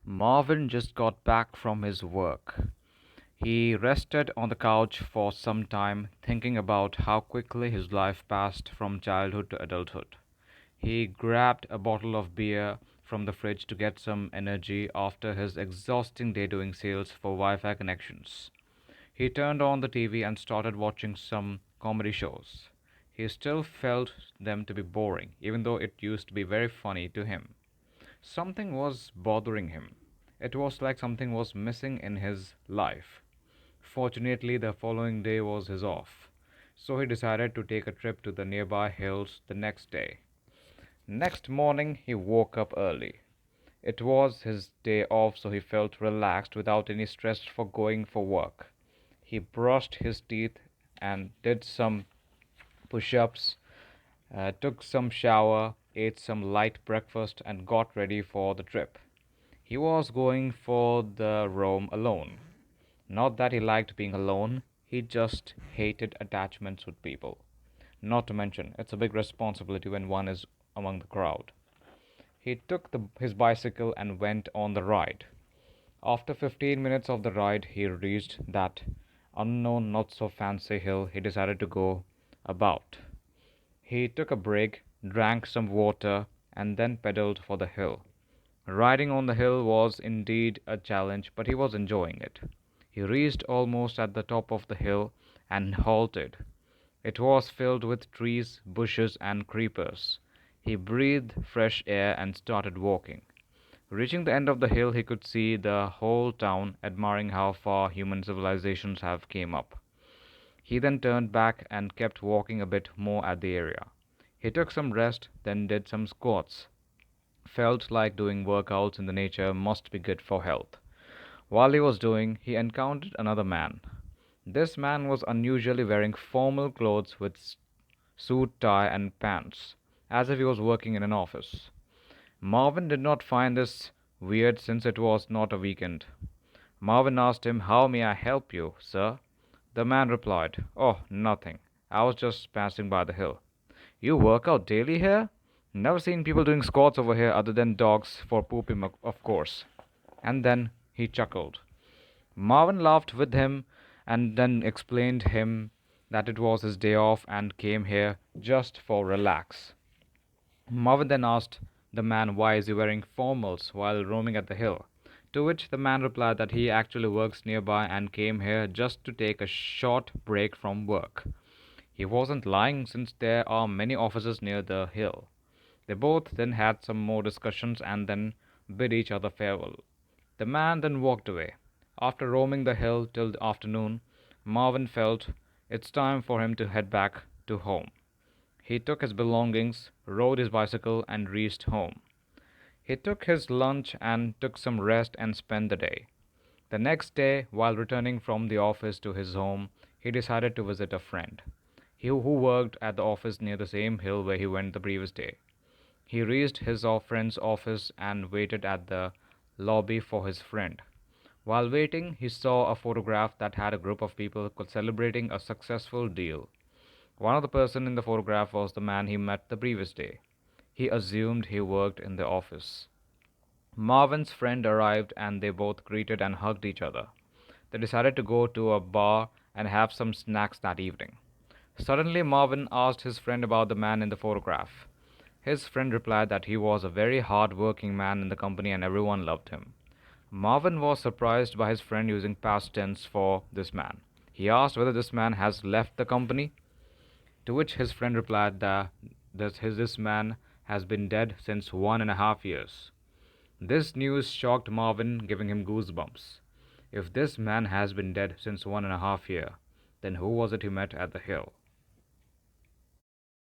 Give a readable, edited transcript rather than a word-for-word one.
Marvin just got back from his work. He rested on the couch for some time, thinking about how quickly his life passed from childhood to adulthood. He grabbed a bottle of beer from the fridge to get some energy after his exhausting day doing sales for Wi Fi connections. He turned on the TV and started watching some comedy shows. He still felt them to be boring, even though it used to be very funny to him. Something was bothering him. It was like something was missing in his life. Fortunately, the following day was his off, so he decided to take a trip to the nearby hills the next day. Next morning, he woke up early. It was his day off, so he felt relaxed without any stress for going for work. He brushed his teeth and did some push ups, took some shower, ate some light breakfast, and got ready for the trip. He was going for the roam alone. Not that he liked being alone, he just hated attachments with people. Not to mention, it's a big responsibility when one is among the crowd. He took his bicycle and went on the ride. After 15 minutes of the ride, he reached that unknown, not so fancy hill he decided to go about. He took a break, drank some water, and then pedaled for the hill. Riding on the hill was indeed a challenge, but he was enjoying it. He reached almost at the top of the hill and halted. It was filled with trees, bushes, and creepers. He breathed fresh air and started walking. Reaching the end of the hill, he could see the whole town, admiring how far human civilizations have came up. He then turned back and kept walking a bit more at the area. He took some rest, then did some squats. Felt like doing workouts in the nature must be good for health. While he was doing, he encountered another man. This man was unusually wearing formal clothes with suit, tie, and pants, as if he was working in an office. Marvin did not find this weird since it was not a weekend. Marvin asked him, "How may I help you, sir?" The man replied, "Oh, nothing. I was just passing by the hill." "You work out daily here?" "Never seen people doing squats over here other than dogs for pooping, of course." And then he chuckled. Marvin laughed with him and then explained him that it was his day off and came here just for relax. Marvin then asked the man why is he wearing formals while roaming at the hill, to which the man replied that he actually works nearby and came here just to take a short break from work. He wasn't lying since there are many offices near the hill. They both then had some more discussions and then bid each other farewell. The man then walked away. After roaming the hill till the afternoon, Marvin felt it's time for him to head back to home. He took his belongings, rode his bicycle, and reached home. He took his lunch and took some rest and spent the day. The next day, while returning from the office to his home, he decided to visit a friend who worked at the office near the same hill where he went the previous day. He reached his friend's office and waited at the lobby for his friend. While waiting, he saw a photograph that had a group of people celebrating a successful deal. One of the person in the photograph was the man he met the previous day. He assumed he worked in the office. Marvin's friend arrived and they both greeted and hugged each other. They decided to go to a bar and have some snacks that evening. Suddenly, Marvin asked his friend about the man in the photograph. His friend replied that he was a very hard working man in the company and everyone loved him. Marvin was surprised by his friend using past tense for this man. He asked whether this man has left the company, to which his friend replied that this man has been dead since 1.5 years. This news shocked Marvin, giving him goosebumps. If this man has been dead since 1.5 years, then who was it he met at the hill?